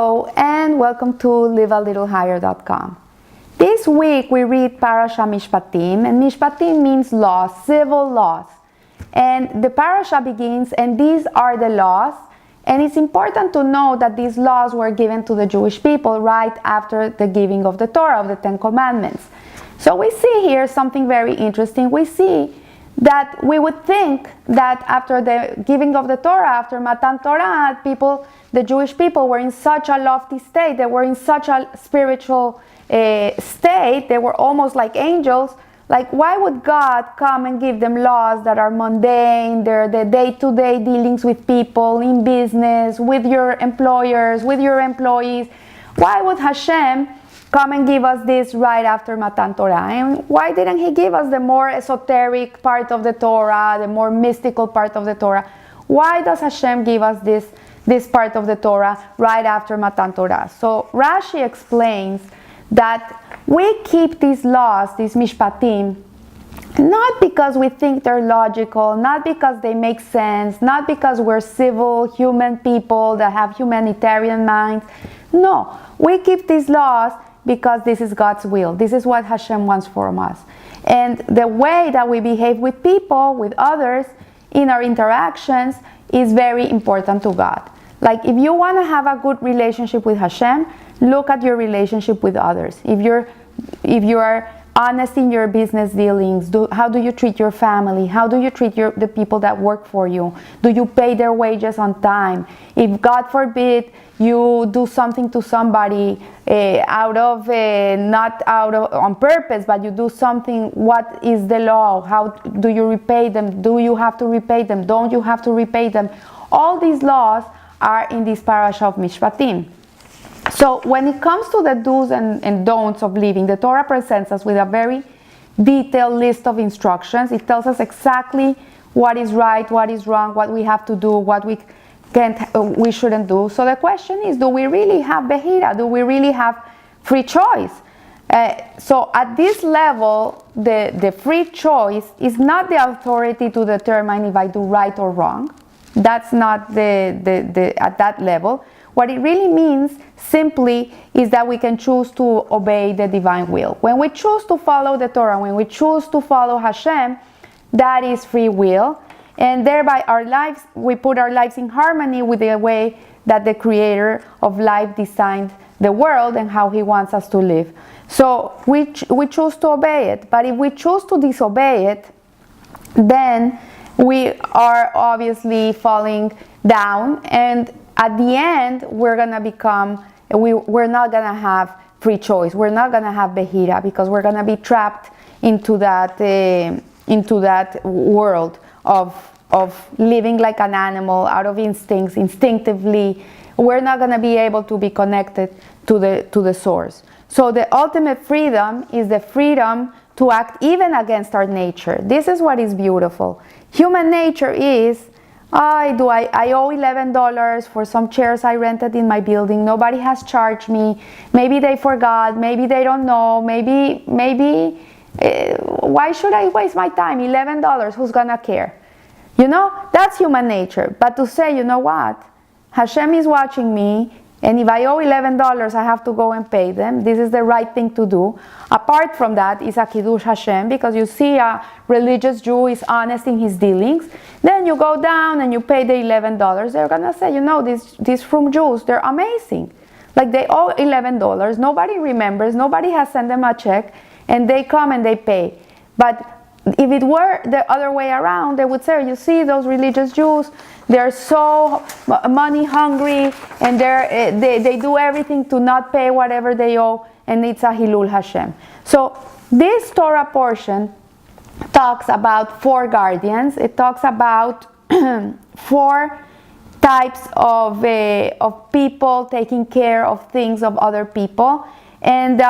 Hello and welcome to livealittlehigher.com. This week we read Parasha Mishpatim, and Mishpatim means laws, civil laws. And the parasha begins, and these are the laws. And it's important to know that these laws were given to the Jewish people right after the giving of the Torah, of the Ten Commandments. So we see here something very interesting. We see that we would think that after the giving of the Torah, after Matan Torah, the Jewish people were in such a lofty state, they were in such a spiritual state, they were almost like angels. Like, why would God come and give them laws that are mundane, they're the day-to-day dealings with people, in business, with your employers, with your employees? Why would Hashem come and give us this right after Matan Torah? And why didn't He give us the more esoteric part of the Torah, the more mystical part of the Torah? Why does Hashem give us this part of the Torah right after Matan Torah? So Rashi explains that we keep these laws, these Mishpatim, not because we think they're logical, not because they make sense, not because we're civil, human people that have humanitarian minds. No, we keep these laws because this is God's will. This is what Hashem wants from us. And the way that we behave with people, with others, in our interactions is very important to God. Like, if you want to have a good relationship with Hashem, look at your relationship with others. If you are honest in your business dealings, how do you treat your family? How do you treat the people that work for you? Do you pay their wages on time? If, God forbid, you do something to somebody not on purpose, but you do something, what is the law? How do you repay them? Do you have to repay them? Don't you have to repay them? All these laws are in this parasha of Mishpatim. So when it comes to the do's and don'ts of living, the Torah presents us with a very detailed list of instructions. It tells us exactly what is right, what is wrong, what we have to do, what we shouldn't do. So the question is, do we really have Behira? Do we really have free choice? So at this level, the free choice is not the authority to determine if I do right or wrong. That's not at that level. What it really means simply is that we can choose to obey the divine will. When we choose to follow the Torah, when we choose to follow Hashem, that is free will. And thereby we put our lives in harmony with the way that the Creator of life designed the world and how He wants us to live. So we choose to obey it. But if we choose to disobey it, then we are obviously falling down, and at the end we're not going to have free choice. We're not going to have Behira, because we're going to be trapped into that world of living like an animal, out of instincts, instinctively. We're not going to be able to be connected to the source. So the ultimate freedom is the freedom to act even against our nature. This is what is beautiful. Human nature is, I owe $11 for some chairs I rented in my building. Nobody has charged me. Maybe they forgot. Maybe they don't know. Maybe why should I waste my time? $11, who's gonna care? You know, that's human nature. But to say, you know what? Hashem is watching me, and if I owe $11, I have to go and pay them. This is the right thing to do. Apart from that is a Kiddush Hashem, because you see a religious Jew is honest in his dealings. Then you go down and you pay the $11. They're going to say, you know, these from Jews, they're amazing. Like, they owe $11. Nobody remembers. Nobody has sent them a check. And they come and they pay. But if it were the other way around, they would say, you see, those religious Jews, they're so money hungry, and they do everything to not pay whatever they owe, and it's a Hilul Hashem. So this Torah portion talks about 4 guardians. It talks about 4 types of people taking care of things of other people. And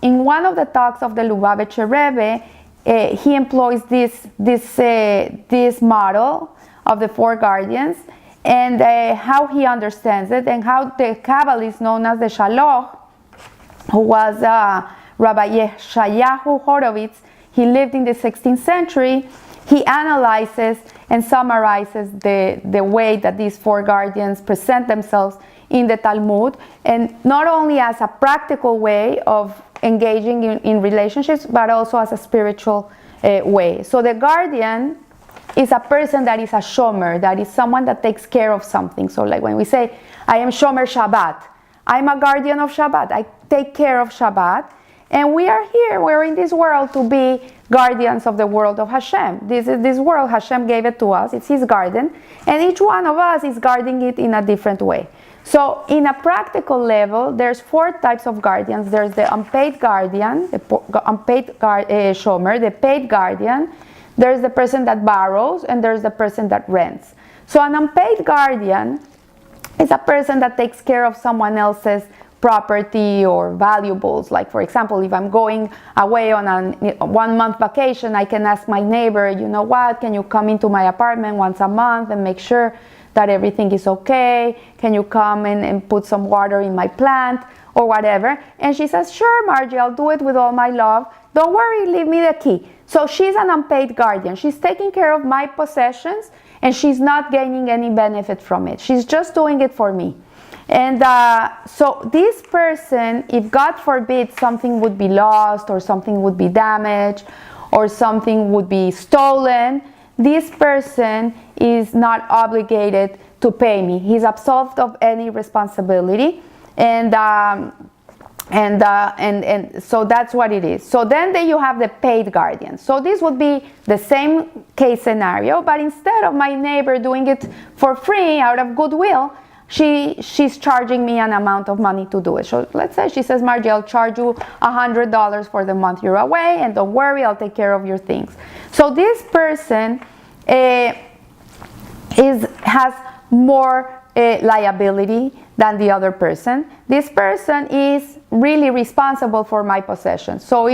in one of the talks of the Lubavitcher Rebbe, he employs this model of the 4 guardians, and how he understands it, and how the Kabbalist known as the Shaloch, who was Rabbi Yeshayahu Horovitz, he lived in the 16th century. He analyzes and summarizes the way that these 4 guardians present themselves in the Talmud, and not only as a practical way of engaging in relationships, but also as a spiritual way. So the guardian is a person that is a shomer, that is someone that takes care of something. So like when we say, I am shomer Shabbat, I'm a guardian of Shabbat, I take care of Shabbat, and we are here, we're in this world to be guardians of the world of Hashem. This world, Hashem gave it to us, it's His garden, and each one of us is guarding it in a different way. So in a practical level, there's 4 types of guardians. There's the unpaid guardian, the unpaid shomer, the paid guardian, there's the person that borrows, and there's the person that rents. So an unpaid guardian is a person that takes care of someone else's property or valuables. Like for example, if I'm going away on a 1-month vacation, I can ask my neighbor, you know what, can you come into my apartment once a month and make sure that everything is okay? Can you come in and put some water in my plant or whatever? And she says, sure, Margie, I'll do it with all my love. Don't worry, leave me the key. So she's an unpaid guardian. She's taking care of my possessions and she's not gaining any benefit from it. She's just doing it for me. And so this person, if God forbid something would be lost or something would be damaged or something would be stolen, this person is not obligated to pay me. He's absolved of any responsibility, and so that's what it is. So then you have the paid guardian. So this would be the same case scenario, but instead of my neighbor doing it for free out of goodwill, she's charging me an amount of money to do it. So let's say she says, Margie, I'll charge you $100 for the month you're away, and don't worry, I'll take care of your things. So this person has more liability than the other person. This person is really responsible for my possessions. So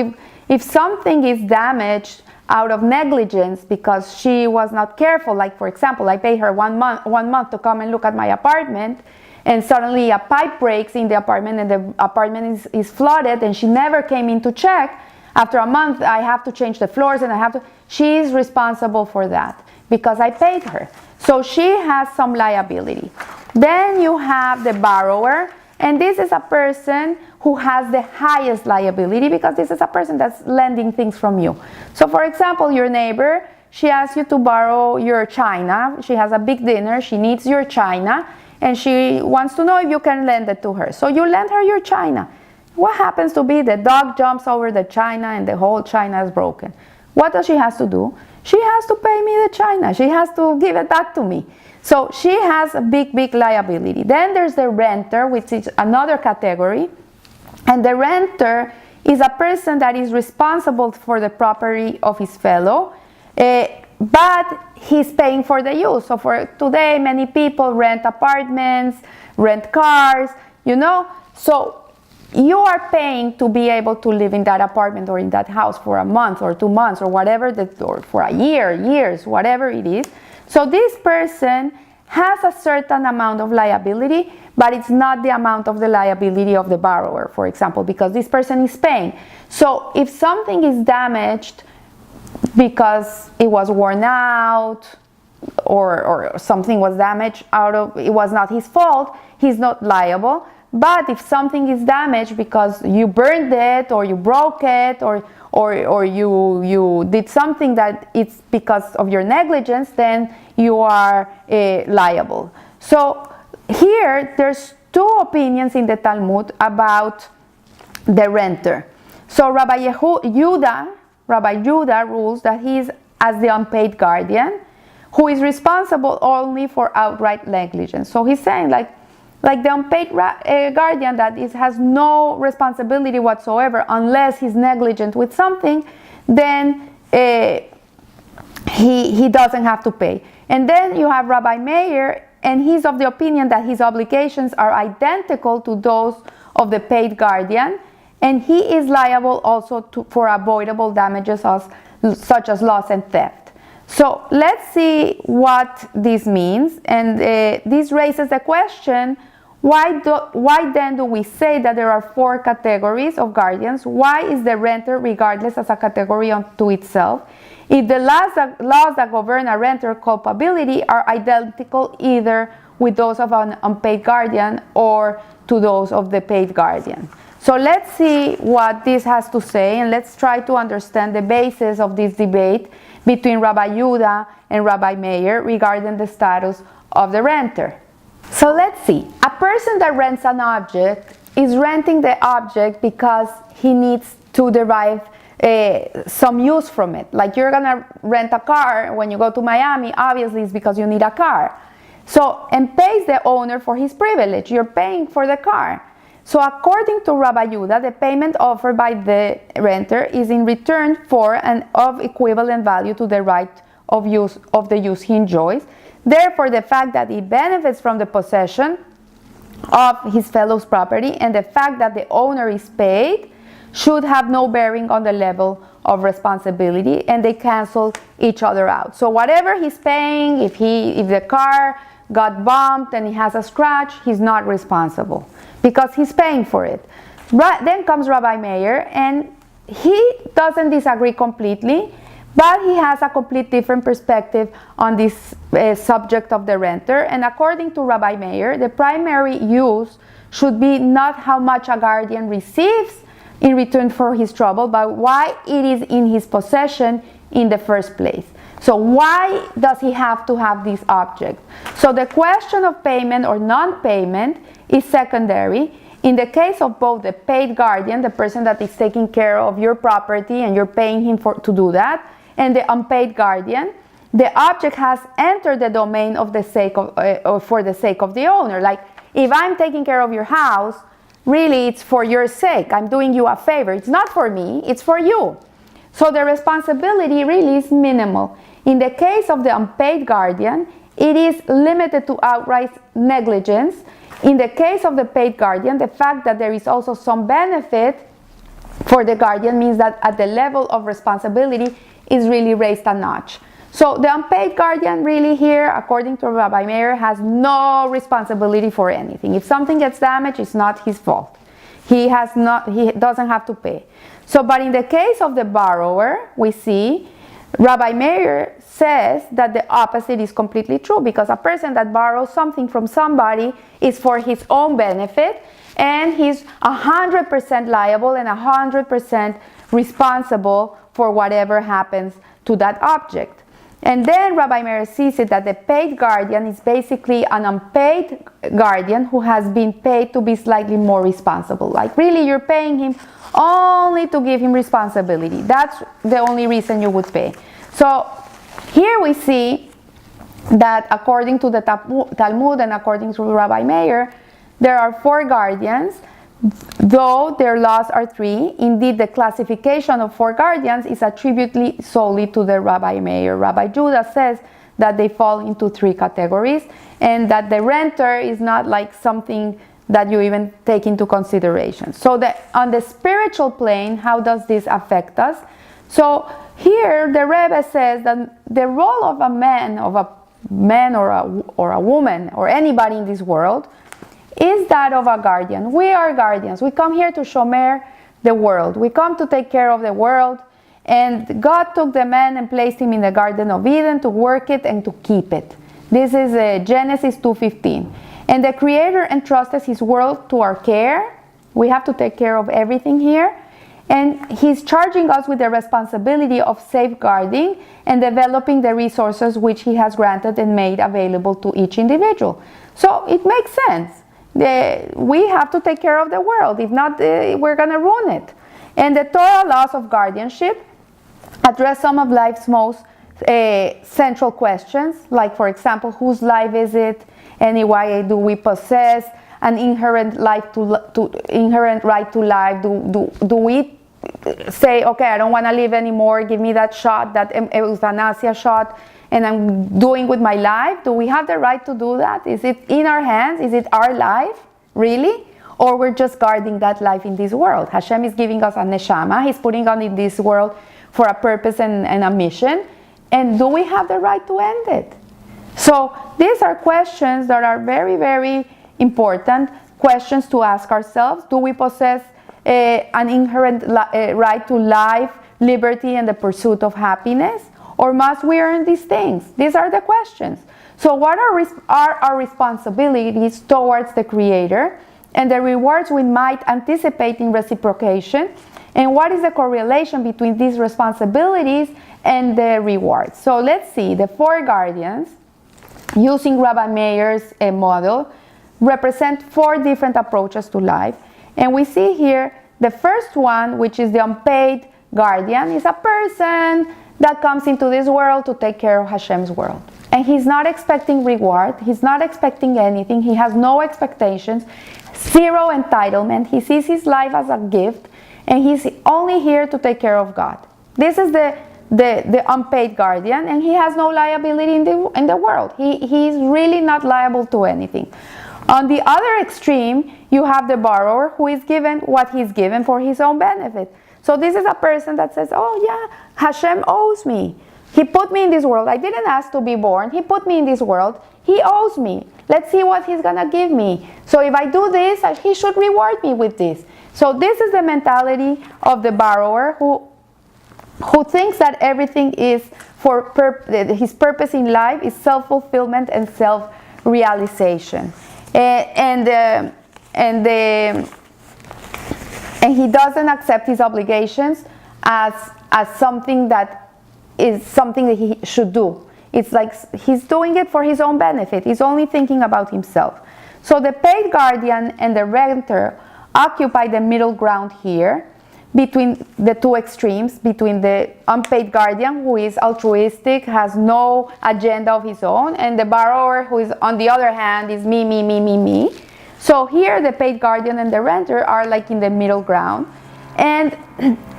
if something is damaged out of negligence because she was not careful, like for example, I paid her one month to come and look at my apartment, and suddenly a pipe breaks in the apartment and the apartment is flooded and she never came in to check. After a month, I have to change the floors and she's responsible for that because I paid her. So she has some liability. Then you have the borrower, and this is a person who has the highest liability because this is a person that's lending things from you. So for example, your neighbor, she asks you to borrow your china. She has a big dinner, she needs your china, and she wants to know if you can lend it to her. So you lend her your china. What happens to be the dog jumps over the china and the whole china is broken? What does she has to do? She has to pay me the china. She has to give it back to me. So she has a big liability. Then there's the renter, which is another category. And the renter is a person that is responsible for the property of his fellow, but he's paying for the use. So for today, many people rent apartments, rent cars, you know. So you are paying to be able to live in that apartment or in that house for a month or 2 months or whatever, or for a years, whatever it is. So this person has a certain amount of liability, but it's not the amount of the liability of the borrower, for example, because this person is paying. So if something is damaged because it was worn out or something was damaged it was not his fault, he's not liable. But if something is damaged because you burned it or you broke it or you did something that it's because of your negligence, then you are liable. So here there's 2 opinions in the Talmud about the renter. So Rabbi Yehuda rules that he is as the unpaid guardian who is responsible only for outright negligence. So he's saying like the unpaid guardian that has no responsibility whatsoever unless he's negligent with something, then he doesn't have to pay. And then you have Rabbi Meir, and he's of the opinion that his obligations are identical to those of the paid guardian, and he is liable also for avoidable damages such as loss and theft. So let's see what this means, and this raises the question, why then do we say that there are 4 categories of guardians? Why is the renter regardless as a category unto itself? If the laws that govern a renter culpability are identical either with those of an unpaid guardian or to those of the paid guardian. So let's see what this has to say, and let's try to understand the basis of this debate between Rabbi Yehuda and Rabbi Meir regarding the status of the renter. So let's see. A person that rents an object is renting the object because he needs to derive some use from it. Like you're gonna rent a car when you go to Miami, obviously it's because you need a car. So, and pays the owner for his privilege. You're paying for the car. So according to Rabbi Yehuda, the payment offered by the renter is in return for and of equivalent value to the right of use of the use he enjoys. Therefore, the fact that he benefits from the possession of his fellow's property and the fact that the owner is paid should have no bearing on the level of responsibility, and they cancel each other out. So whatever he's paying, if the car got bumped and he has a scratch, he's not responsible because he's paying for it. Then comes Rabbi Meir, and he doesn't disagree completely, but he has a complete different perspective on this subject of the renter. And according to Rabbi Meir, the primary use should be not how much a guardian receives in return for his trouble, but why it is in his possession in the first place. So why does he have to have this object? So the question of payment or non-payment is secondary. In the case of both the paid guardian, the person that is taking care of your property and you're paying him to do that, and the unpaid guardian, the object has entered the domain of the sake of, or for the sake of the owner. Like if I'm taking care of your house, really it's for your sake. I'm doing you a favor. It's not for me, it's for you. So the responsibility really is minimal. In the case of the unpaid guardian, it is limited to outright negligence. In the case of the paid guardian, the fact that there is also some benefit for the guardian means that at the level of responsibility is really raised a notch. So the unpaid guardian really here, according to Rabbi Meir, has no responsibility for anything. If something gets damaged, it's not his fault. He doesn't have to pay. So, but in the case of the borrower, we see Rabbi Meir says that the opposite is completely true, because a person that borrows something from somebody is for his own benefit, and he's 100% liable and 100% responsible for whatever happens to that object. And then Rabbi Meir sees it that the paid guardian is basically an unpaid guardian who has been paid to be slightly more responsible. Like really you're paying him only to give him responsibility. That's the only reason you would pay. So here we see that according to the Talmud and according to Rabbi Meir, there are 4 guardians, though their laws are 3. Indeed, the classification of 4 guardians is attributed solely to the Rabbi Meir. Rabbi Yehuda says that they fall into 3 categories, and that the renter is not like something that you even take into consideration. So on the spiritual plane, how does this affect us? So here the Rebbe says that the role of a man or a woman or anybody in this world is that of a guardian. We are guardians. We come here to shomer the world. We come to take care of the world. And God took the man and placed him in the Garden of Eden to work it and to keep it. This is Genesis 2:15. And the Creator entrusted his world to our care. We have to take care of everything here. And he's charging us with the responsibility of safeguarding and developing the resources which he has granted and made available to each individual. So it makes sense. We have to take care of the world. If not, we're going to ruin it. And the Torah laws of guardianship address some of life's most central questions, like, for example, whose life is it? Anyway, do we possess an inherent right to life? Do we say, okay, I don't want to live anymore, give me that shot, that euthanasia shot, and I'm doing with my life? Do we have the right to do that? Is it in our hands? Is it our life, really? Or we're just guarding that life in this world? Hashem is giving us a neshama. He's putting us in this world for a purpose and a mission. And do we have the right to end it? So these are questions that are very, very important questions to ask ourselves. Do we possess an inherent right to life, liberty, and the pursuit of happiness? Or must we earn these things? These are the questions. So what are our responsibilities towards the Creator, and the rewards we might anticipate in reciprocation, and what is the correlation between these responsibilities and the rewards? So let's see, the 4 guardians, using Rabbi Meir's model, represent 4 different approaches to life. And we see here the first one, which is the unpaid guardian, is a person that comes into this world to take care of Hashem's world. And he's not expecting reward, he's not expecting anything, he has no expectations, 0 entitlement, he sees his life as a gift, and he's only here to take care of God. This is the unpaid guardian, and he has no liability in the world. He's really not liable to anything. On the other extreme, you have the borrower who is given what he's given for his own benefit. So this is a person that says, oh yeah, Hashem owes me. He put me in this world. I didn't ask to be born. He put me in this world. He owes me. Let's see what he's going to give me. So if I do this, he should reward me with this. So this is the mentality of the borrower who thinks that everything is for his purpose in life is self-fulfillment and self-realization. And he doesn't accept his obligations as something that is something that he should do. It's like he's doing it for his own benefit. He's only thinking about himself. So the paid guardian and the renter occupy the middle ground here between the 2 extremes, between the unpaid guardian who is altruistic, has no agenda of his own, and the borrower who is, on the other hand, is me. So here the paid guardian and the renter are like in the middle ground. And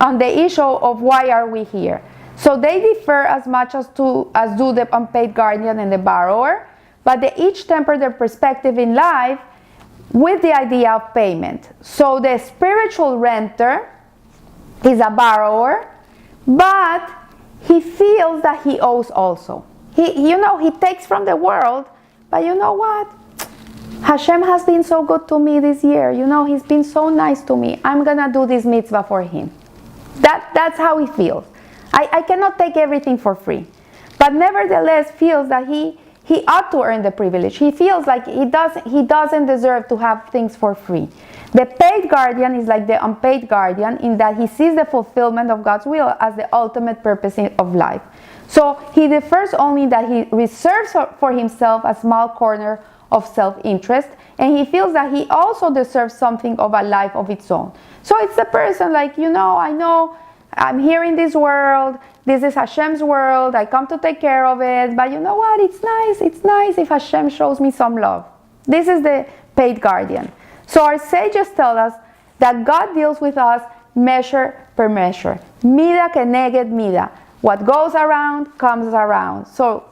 on the issue of why are we here? So they differ as much as do the unpaid guardian and the borrower, but they each temper their perspective in life with the idea of payment. So the spiritual renter is a borrower, but he feels that he owes also. He takes from the world, but you know what? Hashem has been so good to me this year. He's been so nice to me. I'm gonna do this mitzvah for him. That's how he feels. I cannot take everything for free, but nevertheless feels that he ought to earn the privilege. He feels like he doesn't deserve to have things for free. The paid guardian is like the unpaid guardian in that he sees the fulfillment of God's will as the ultimate purpose of life. So he differs only that he reserves for himself a small corner of self-interest, and he feels that he also deserves something of a life of its own. So it's the person like, I know I'm here in this world, this is Hashem's world, I come to take care of it, but you know what, it's nice if Hashem shows me some love. This is the paid guardian. So our sages tell us that God deals with us measure per measure. Mida keneged mida. What goes around comes around. So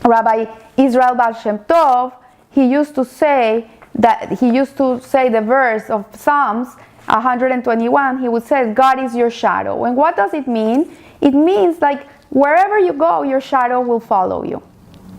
Rabbi Israel Baal Shem Tov, he used to say the verse of Psalms 121, he would say, God is your shadow. And what does it mean? It means like wherever you go, your shadow will follow you.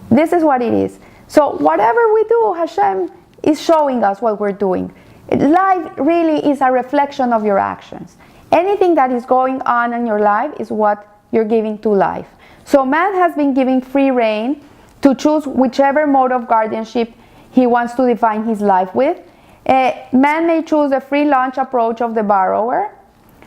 This is what it is. So whatever we do, Hashem is showing us what we're doing. Life really is a reflection of your actions. Anything that is going on in your life is what you're giving to life. So man has been given free rein to choose whichever mode of guardianship he wants to define his life with. Man may choose the free lunch approach of the borrower,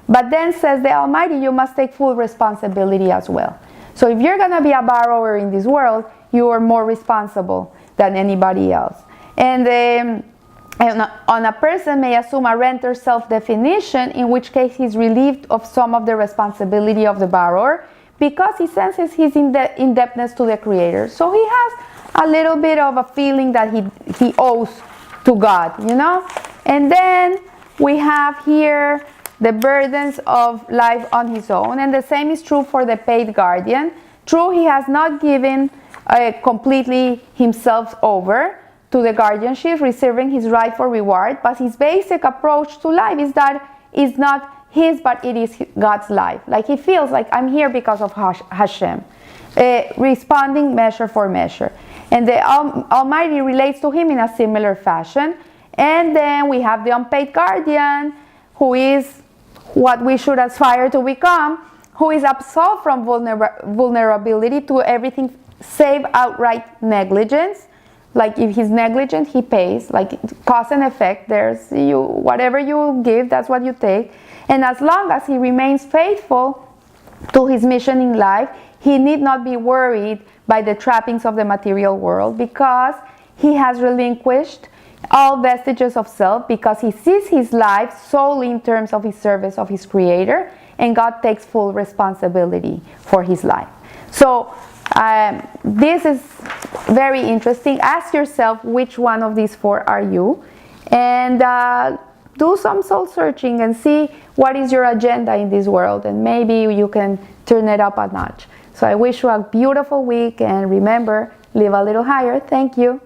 but then says the Almighty, you must take full responsibility as well. So if you're going to be a borrower in this world, you are more responsible than anybody else. And on a person may assume a renter's self-definition, in which case he's relieved of some of the responsibility of the borrower because he senses his indebtedness to the Creator. So he has a little bit of a feeling that he owes to God, And then we have here the burdens of life on his own, and the same is true for the paid guardian. True, he has not given completely himself over to the guardianship, reserving his right for reward, but his basic approach to life is that it's not his, but it is God's life. Like he feels like I'm here because of Hashem, responding measure for measure. And the Almighty relates to him in a similar fashion. And then we have the unpaid guardian, who is what we should aspire to become, who is absolved from vulnerability to everything save outright negligence. Like if he's negligent, he pays. Like cause and effect, there's you, whatever you give, that's what you take. And as long as he remains faithful to his mission in life, he need not be worried by the trappings of the material world, because he has relinquished all vestiges of self, because he sees his life solely in terms of his service of his Creator, and God takes full responsibility for his life. So this is very interesting. Ask yourself which one of these four are you, and do some soul searching and see what is your agenda in this world, and maybe you can turn it up a notch. So I wish you a beautiful week, and remember, live a little higher. Thank you.